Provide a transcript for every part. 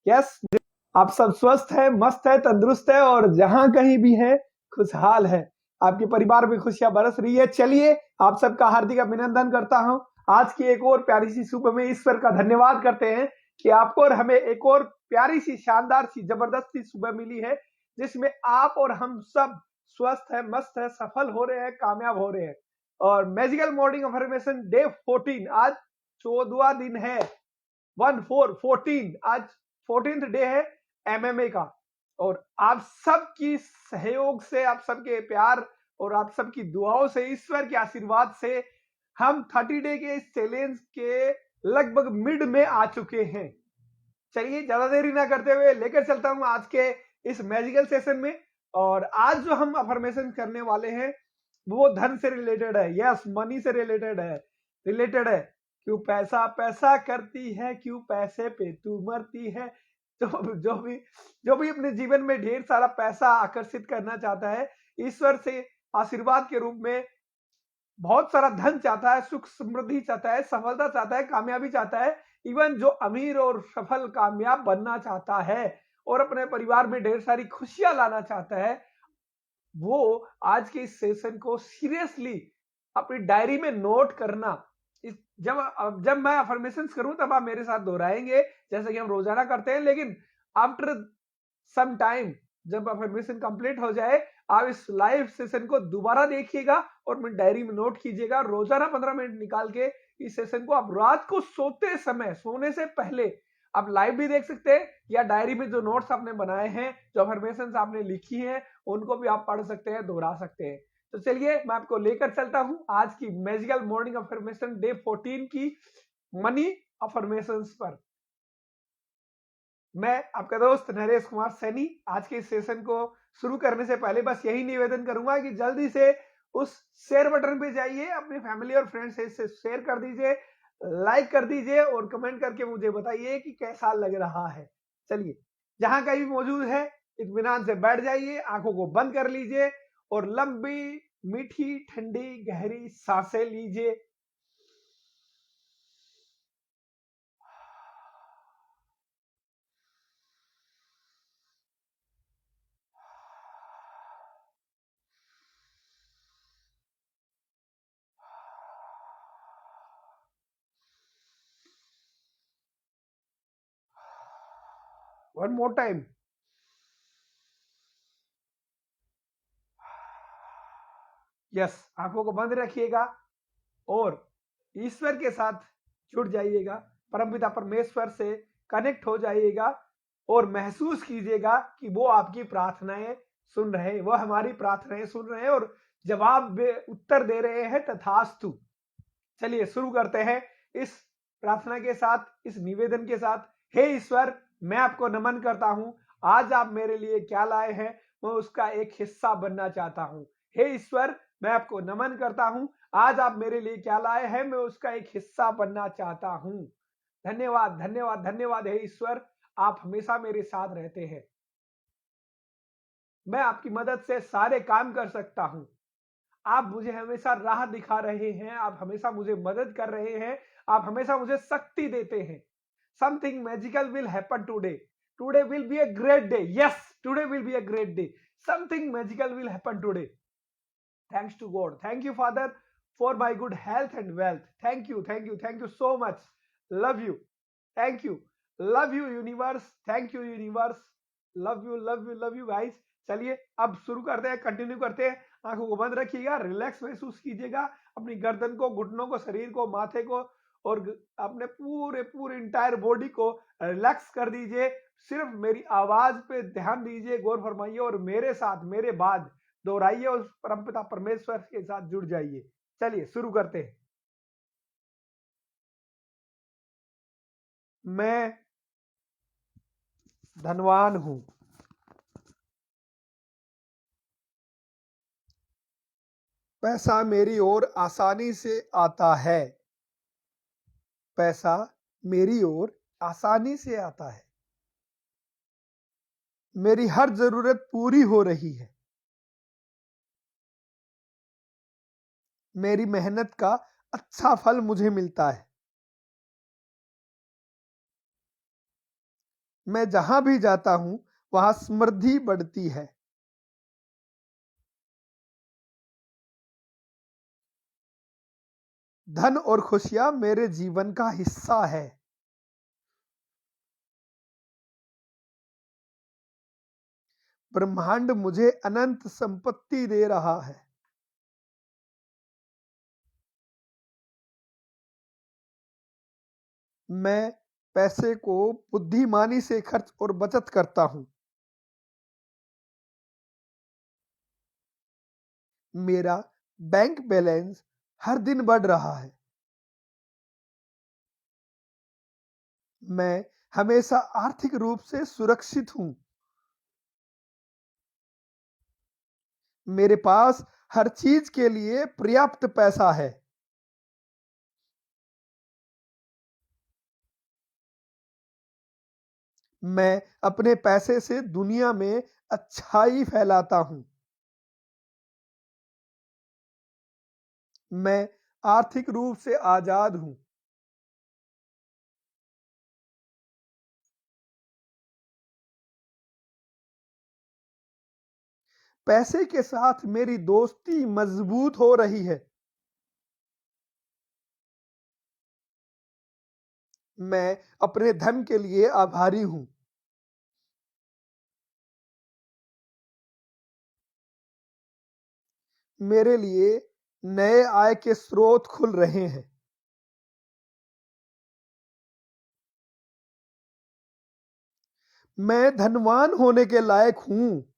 Yes, आप सब स्वस्थ है, मस्त है, तंदुरुस्त है और जहां कहीं भी है खुशहाल है। आपके परिवार में खुशियां बरस रही है। चलिए, आप सबका हार्दिक अभिनंदन करता हूं। आज की एक और प्यारी सी सुबह में ईश्वर का धन्यवाद करते हैं कि आपको और हमें एक और प्यारी सी, शानदार सी, जबरदस्त सी सुबह मिली है, जिसमें आप और हम सब स्वस्थ है, मस्त है, सफल हो रहे हैं, कामयाब हो रहे हैं। और मैजिकल मॉर्निंग अफर्मेशन डे 14, आज 14वां दिन है। 14 आज 14th डे है एमएमए का। और आप सबकी सहयोग से, आप सबके प्यार और आप सबकी दुआओं से, ईश्वर के आशीर्वाद से हम 30 डे के इस चैलेंज के लगभग मिड में आ चुके हैं। चलिए, ज्यादा देरी ना करते हुए लेकर चलता हूं आज के इस मैजिकल सेशन में। और आज जो हम अफर्मेशन करने वाले हैं वो धन से रिलेटेड है। यस, मनी से रिलेटेड है। क्यों पैसा पैसा करती है, क्यों पैसे पे तू मरती है। जो भी अपने जीवन में ढेर सारा पैसा आकर्षित करना चाहता है, ईश्वर से आशीर्वाद के रूप में बहुत सारा धन चाहता है, सुख समृद्धि चाहता है, सफलता चाहता है, कामयाबी चाहता है, इवन जो अमीर और सफल कामयाब बनना चाहता है और अपने परिवार में ढेर सारी खुशियां लाना चाहता है, वो आज के इस सेशन को सीरियसली अपनी डायरी में नोट करना। जब मैं अफर्मेशन करूं तब आप मेरे साथ दोहराएंगे, जैसे कि हम रोजाना करते हैं। लेकिन आफ्टर सम टाइम, जब अफर्मेशन कंप्लीट हो जाए, आप इस लाइव सेशन को दोबारा देखिएगा और मैं डायरी में नोट कीजिएगा। रोजाना 15 मिनट निकाल के इस सेशन को आप रात को सोते समय, सोने से पहले आप लाइव भी देख सकते हैं, या डायरी में जो नोट्स आपने बनाए हैं, जो अफर्मेशन आपने लिखी हैं, उनको भी आप पढ़ सकते हैं, दोहरा सकते हैं। तो चलिए, मैं आपको लेकर चलता हूं आज की मैजिकल मॉर्निंग अफर्मेशन डे 14 की मनी अफर्मेशन पर। मैं आपका दोस्त नरेश कुमार सैनी। आज के इस सेशन को शुरू करने से पहले बस यही निवेदन करूंगा कि जल्दी से उस शेयर बटन पे जाइए, अपनी फैमिली और फ्रेंड्स से शेयर कर दीजिए, लाइक कर दीजिए और कमेंट करके मुझे बताइए कि कैसा लग रहा है। चलिए, जहां कहीं भी मौजूद है, इत्मीनान से बैठ जाइए, आंखों को बंद कर लीजिए और लंबी, मीठी, ठंडी, गहरी सांसें लीजिए। One more time. यस, आंखों को बंद रखिएगा और ईश्वर के साथ जुड़ जाइएगा, परमपिता परमेश्वर से कनेक्ट हो जाइएगा और महसूस कीजिएगा कि वो आपकी प्रार्थनाएं सुन रहे हैं, वो हमारी प्रार्थनाएं सुन रहे हैं और जवाब उत्तर दे रहे हैं, तथास्तु। चलिए शुरू करते हैं इस प्रार्थना के साथ, इस निवेदन के साथ। हे ईश्वर, मैं आपको नमन करता हूं। आज आप मेरे लिए क्या लाए हैं, मैं उसका एक हिस्सा बनना चाहता हूं। हे ईश्वर, मैं आपको नमन करता हूं। आज आप मेरे लिए क्या लाए हैं, मैं उसका एक हिस्सा बनना चाहता हूं। धन्यवाद, धन्यवाद, धन्यवाद। हे ईश्वर, आप हमेशा मेरे साथ रहते हैं। मैं आपकी मदद से सारे काम कर सकता हूं। आप मुझे हमेशा राह दिखा रहे हैं, आप हमेशा मुझे मदद कर रहे हैं, आप हमेशा मुझे शक्ति देते हैं। Something magical will happen today. Today will be a great day. Yes, today will be a great day. Something magical will happen today. Thanks to God. Thank you, Father, for my good health and wealth. Thank you, thank you, thank you so much. Love you. Thank you. Love you, universe. Thank you, universe. Love you, love you, love you, guys. चलिए, अब शुरू करते हैं, continue करते हैं। आंखों को बंद रखिएगा, रिलैक्स महसूस कीजिएगा अपनी गर्दन को, घुटनों को, शरीर को, माथे को और अपने पूरे पूरे इंटायर बॉडी को रिलैक्स कर दीजिए। सिर्फ मेरी आवाज पे ध्यान दीजिए, गौर फरमाइए और मेरे साथ, मेरे बाद दोहराइए, उस परमपिता परमेश्वर के साथ जुड़ जाइए। चलिए शुरू करते हैं। मैं धनवान हूं। पैसा मेरी ओर आसानी से आता है। पैसा मेरी ओर आसानी से आता है। मेरी हर जरूरत पूरी हो रही है। मेरी मेहनत का अच्छा फल मुझे मिलता है। मैं जहां भी जाता हूं वहां समृद्धि बढ़ती है। धन और खुशियां मेरे जीवन का हिस्सा है। ब्रह्मांड मुझे अनंत संपत्ति दे रहा है। मैं पैसे को बुद्धिमानी से खर्च और बचत करता हूं। मेरा बैंक बैलेंस हर दिन बढ़ रहा है। मैं हमेशा आर्थिक रूप से सुरक्षित हूं। मेरे पास हर चीज के लिए पर्याप्त पैसा है। मैं अपने पैसे से दुनिया में अच्छाई फैलाता हूं। मैं आर्थिक रूप से आजाद हूं। पैसे के साथ मेरी दोस्ती मजबूत हो रही है। मैं अपने धन के लिए आभारी हूं। मेरे लिए नए आय के स्रोत खुल रहे हैं। मैं धनवान होने के लायक हूं।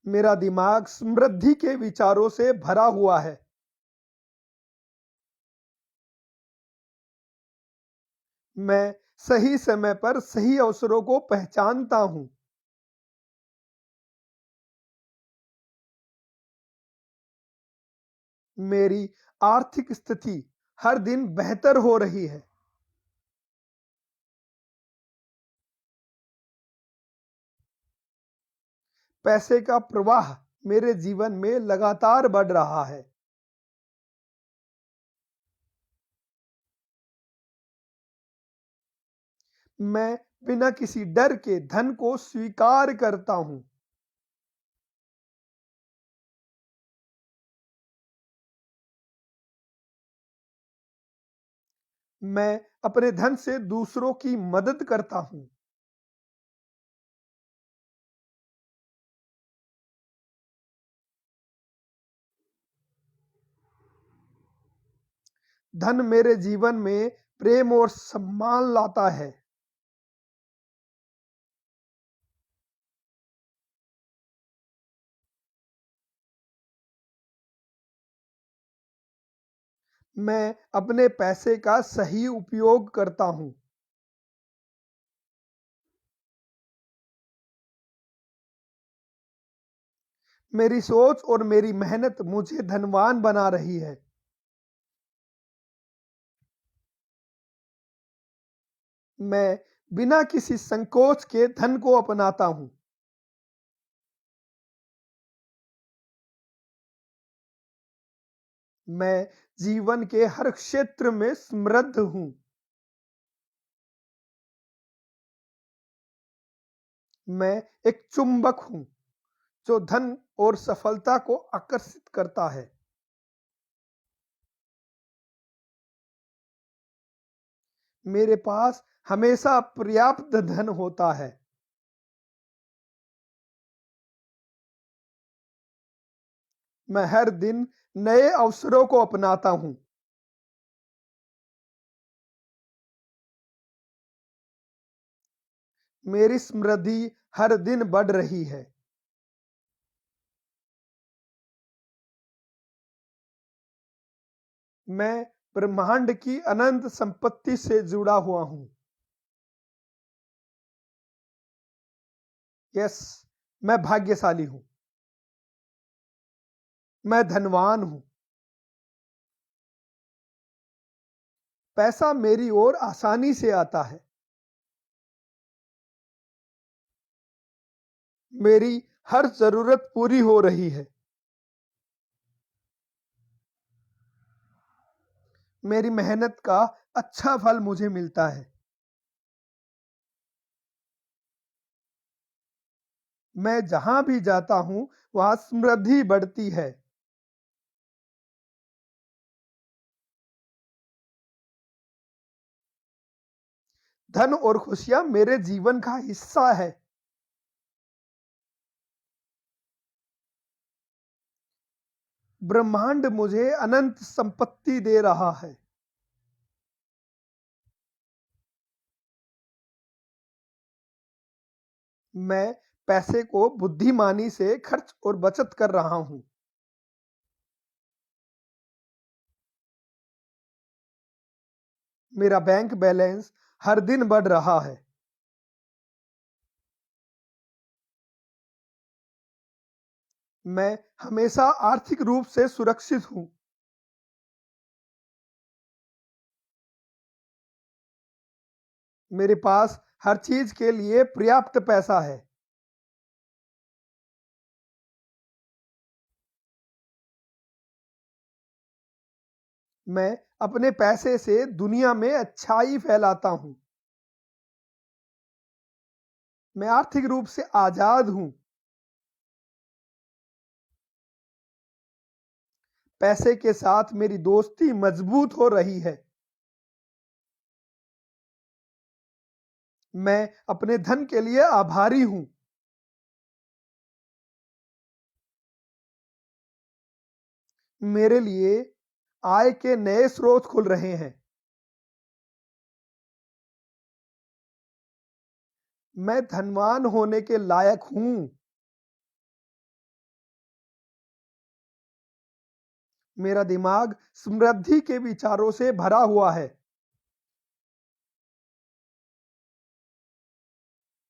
मेरा दिमाग समृद्धि के विचारों से भरा हुआ है। मैं सही समय पर सही अवसरों को पहचानता हूं। मेरी आर्थिक स्थिति हर दिन बेहतर हो रही है। पैसे का प्रवाह मेरे जीवन में लगातार बढ़ रहा है। मैं बिना किसी डर के धन को स्वीकार करता हूं। मैं अपने धन से दूसरों की मदद करता हूं। धन मेरे जीवन में प्रेम और सम्मान लाता है। मैं अपने पैसे का सही उपयोग करता हूं। मेरी सोच और मेरी मेहनत मुझे धनवान बना रही है। मैं बिना किसी संकोच के धन को अपनाता हूं। मैं जीवन के हर क्षेत्र में समृद्ध हूं। मैं एक चुंबक हूं जो धन और सफलता को आकर्षित करता है। मेरे पास हमेशा पर्याप्त धन होता है। मैं हर दिन नए अवसरों को अपनाता हूं। मेरी समृद्धि हर दिन बढ़ रही है। मैं ब्रह्मांड की अनंत संपत्ति से जुड़ा हुआ हूं। यस, मैं भाग्यशाली हूं। मैं धनवान हूं। पैसा मेरी ओर आसानी से आता है। मेरी हर जरूरत पूरी हो रही है। मेरी मेहनत का अच्छा फल मुझे मिलता है। मैं जहां भी जाता हूं वहां समृद्धि बढ़ती है। धन और खुशियां मेरे जीवन का हिस्सा है। ब्रह्मांड मुझे अनंत संपत्ति दे रहा है। मैं पैसे को बुद्धिमानी से खर्च और बचत कर रहा हूं। मेरा बैंक बैलेंस हर दिन बढ़ रहा है। मैं हमेशा आर्थिक रूप से सुरक्षित हूं। मेरे पास हर चीज के लिए पर्याप्त पैसा है। मैं अपने पैसे से दुनिया में अच्छाई फैलाता हूं। मैं आर्थिक रूप से आजाद हूं। पैसे के साथ मेरी दोस्ती मजबूत हो रही है। मैं अपने धन के लिए आभारी हूं। मेरे लिए आय के नए स्रोत खुल रहे हैं। मैं धनवान होने के लायक हूं। मेरा दिमाग समृद्धि के विचारों से भरा हुआ है।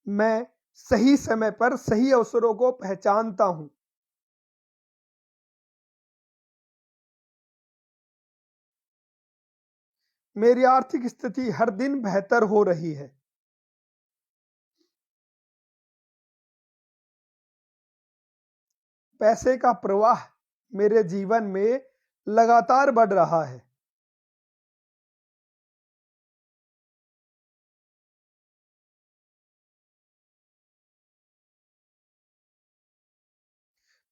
मैं सही समय पर सही अवसरों को पहचानता हूं। मेरी आर्थिक स्थिति हर दिन बेहतर हो रही है। पैसे का प्रवाह मेरे जीवन में लगातार बढ़ रहा है।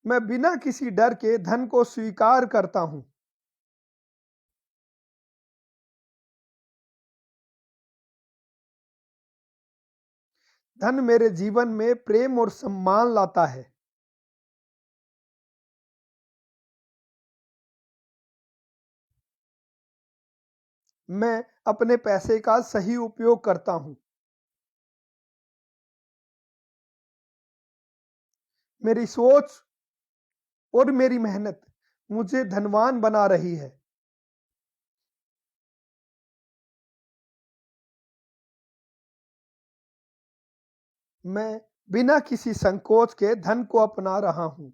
मैं बिना किसी डर के धन को स्वीकार करता हूं। धन मेरे जीवन में प्रेम और सम्मान लाता है। मैं अपने पैसे का सही उपयोग करता हूं। मेरी सोच और मेरी मेहनत मुझे धनवान बना रही है। मैं बिना किसी संकोच के धन को अपना रहा हूं।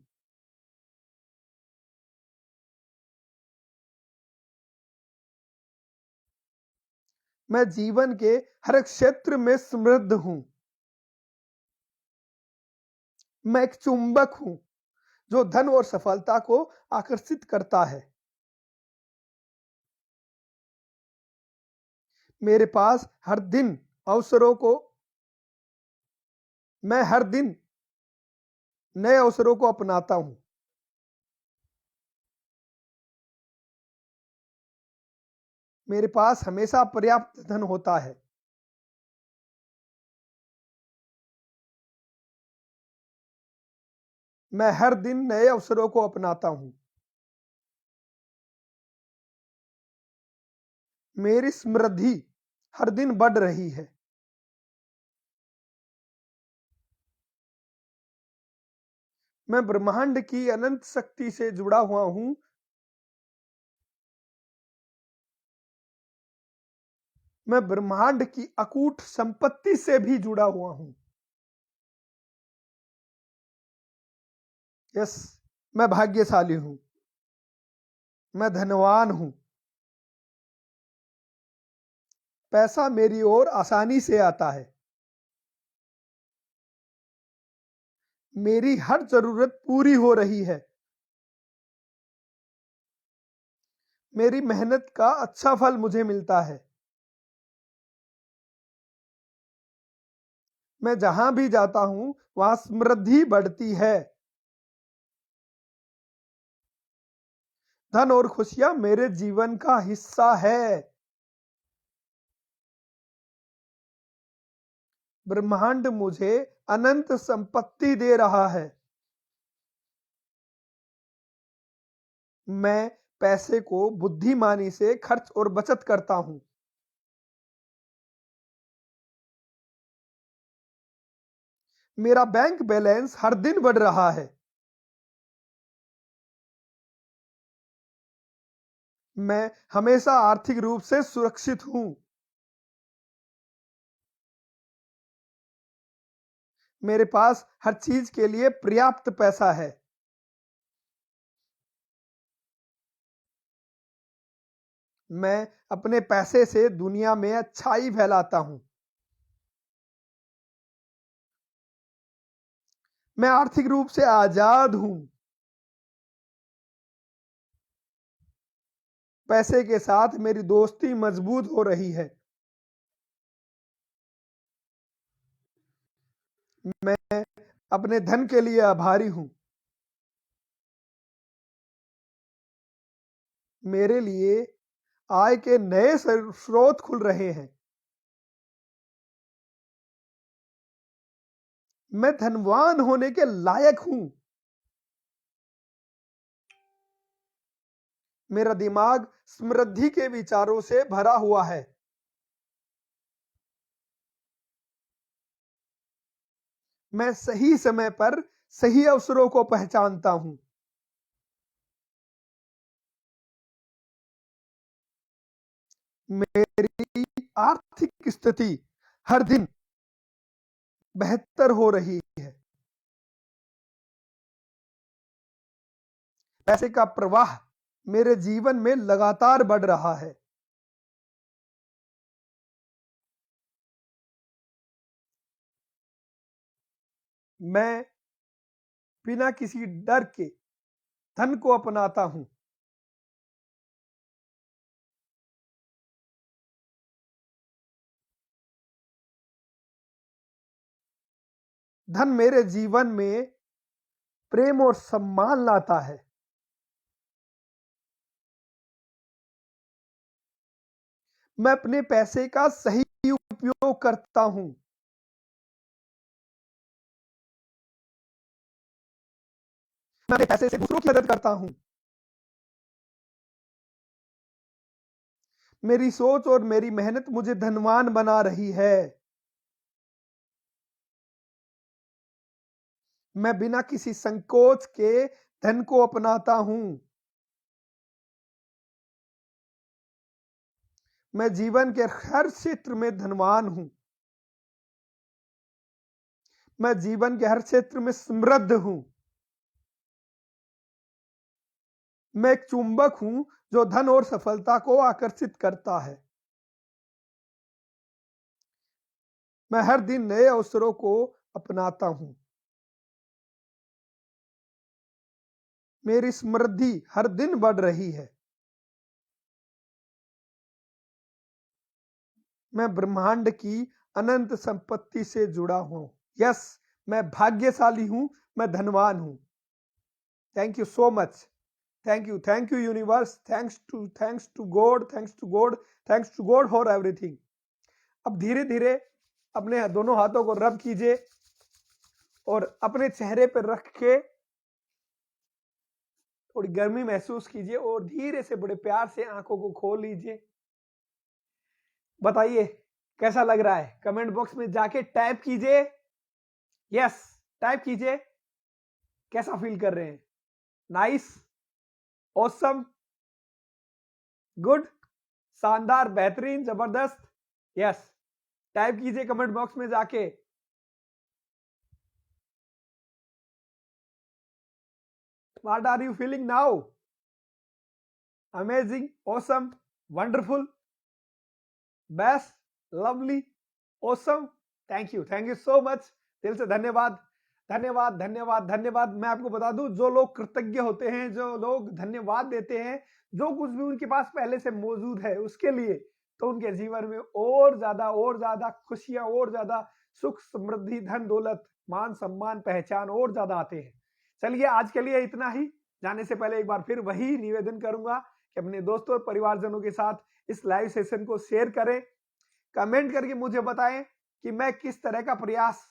मैं जीवन के हर क्षेत्र में समृद्ध हूं। मैं एक चुंबक हूं जो धन और सफलता को आकर्षित करता है। मेरे पास हर दिन अवसरों को मैं हर दिन नए अवसरों को अपनाता हूं। मेरे पास हमेशा पर्याप्त धन होता है। मैं हर दिन नए अवसरों को अपनाता हूं। मेरी समृद्धि हर दिन बढ़ रही है। मैं ब्रह्मांड की अनंत शक्ति से जुड़ा हुआ हूं। मैं ब्रह्मांड की अकूट संपत्ति से भी जुड़ा हुआ हूं। यस, मैं भाग्यशाली हूं। मैं धनवान हूं। पैसा मेरी ओर आसानी से आता है। मेरी हर जरूरत पूरी हो रही है। मेरी मेहनत का अच्छा फल मुझे मिलता है। मैं जहां भी जाता हूं वहां समृद्धि बढ़ती है। धन और खुशियां मेरे जीवन का हिस्सा है। ब्रह्मांड मुझे अनंत संपत्ति दे रहा है। मैं पैसे को बुद्धिमानी से खर्च और बचत करता हूं। मेरा बैंक बैलेंस हर दिन बढ़ रहा है। मैं हमेशा आर्थिक रूप से सुरक्षित हूं। मेरे पास हर चीज के लिए पर्याप्त पैसा है। मैं अपने पैसे से दुनिया में अच्छाई फैलाता हूं। मैं आर्थिक रूप से आजाद हूं। पैसे के साथ मेरी दोस्ती मजबूत हो रही है। मैं अपने धन के लिए आभारी हूं। मेरे लिए आय के नए स्रोत खुल रहे हैं। मैं धनवान होने के लायक हूं। मेरा दिमाग समृद्धि के विचारों से भरा हुआ है। मैं सही समय पर सही अवसरों को पहचानता हूं। मेरी आर्थिक स्थिति हर दिन बेहतर हो रही है। पैसे का प्रवाह मेरे जीवन में लगातार बढ़ रहा है। मैं बिना किसी डर के धन को अपनाता हूं। धन मेरे जीवन में प्रेम और सम्मान लाता है। मैं अपने पैसे का सही उपयोग करता हूं। मैं अपने पैसे से दूसरों की मदद करता हूं। मेरी सोच और मेरी मेहनत मुझे धनवान बना रही है। मैं बिना किसी संकोच के धन को अपनाता हूं। मैं जीवन के हर क्षेत्र में धनवान हूं। मैं जीवन के हर क्षेत्र में समृद्ध हूं। मैं एक चुंबक हूं जो धन और सफलता को आकर्षित करता है। मैं हर दिन नए अवसरों को अपनाता हूं। मेरी समृद्धि हर दिन बढ़ रही है। मैं ब्रह्मांड की अनंत संपत्ति से जुड़ा हूं। यस, मैं भाग्यशाली हूं। मैं धनवान हूं। Thank you so much. Thank you universe. Thanks to God, thanks to God for everything. अब धीरे धीरे अपने दोनों हाथों को रब कीजिए और अपने चेहरे पर रख के थोड़ी गर्मी महसूस कीजिए और धीरे से बड़े प्यार से आंखों को खोल लीजिए। बताइए कैसा लग रहा है? कमेंट बॉक्स में जाके टाइप कीजिए। यस, टाइप कीजिए कैसा फील कर रहे हैं। नाइस, ऑसम, गुड, शानदार, बेहतरीन, जबरदस्त। यस, टाइप कीजिए कमेंट बॉक्स में जाके। What are you feeling now? Amazing, awesome, wonderful, best, lovely, awesome. Thank you so much. दिल से धन्यवाद। धन्यवाद, धन्यवाद, धन्यवाद। मैं आपको बता दूं, जो लोग कृतज्ञ होते हैं, जो लोग धन्यवाद देते हैं, जो कुछ भी उनके पास पहले से मौजूद है उसके लिए, तो उनके जीवन में और ज्यादा खुशियां, और ज्यादा सुख, समृद्धि, धन दौलत, मान सम्मान, पहचान और ज्यादा आते हैं। चलिए आज के लिए इतना ही। जाने से पहले एक बार फिर वही निवेदन करूंगा कि अपने दोस्तों और परिवारजनों के साथ इस लाइव सेशन को शेयर करें, कमेंट करके मुझे बताएं कि मैं किस तरह का प्रयास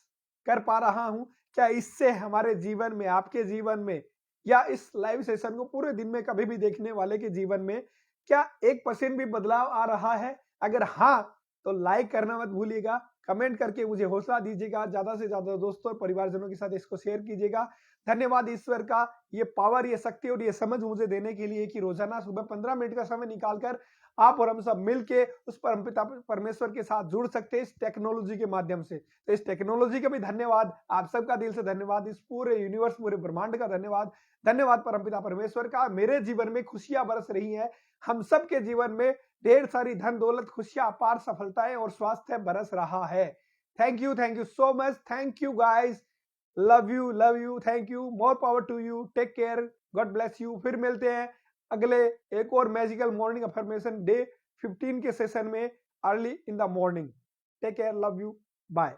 कर पा रहा हूं। क्या इससे हमारे जीवन में, आपके जीवन में, या इस लाइव सेशन को पूरे दिन में कभी भी देखने वाले के जीवन में क्या 1% भी बदलाव आ रहा है? अगर हाँ, तो लाइक करना मत भूलिएगा, कमेंट करके मुझे हौसला दीजिएगा, ज्यादा से ज्यादा दोस्तों और परिवारजनों के साथ इसको शेयर कीजिएगा। धन्यवाद ईश्वर का, ये पावर, ये शक्ति और ये समझ मुझे देने के लिए कि रोजाना सुबह 15 मिनट का समय निकालकर आप और हम सब मिलके उस परमपिता परमेश्वर के साथ जुड़ सकते हैं इस टेक्नोलॉजी के माध्यम से। तो इस टेक्नोलॉजी का भी धन्यवाद, आप सबका दिल से धन्यवाद, इस पूरे यूनिवर्स, पूरे ब्रह्मांड का धन्यवाद। धन्यवाद परमपिता परमेश्वर का। मेरे जीवन में खुशियां बरस रही हैं, हम सबके जीवन में ढेर सारी धन दौलत, खुशियां, अपार सफलताएं और स्वास्थ्य बरस रहा है। Thank you so much, thank you guys, love you, thank you, more power to you, take care, God bless you. फिर मिलते हैं अगले एक और मैजिकल मॉर्निंग अफर्मेशन डे 15 के सेशन में, early in the morning. Take care, love you, bye.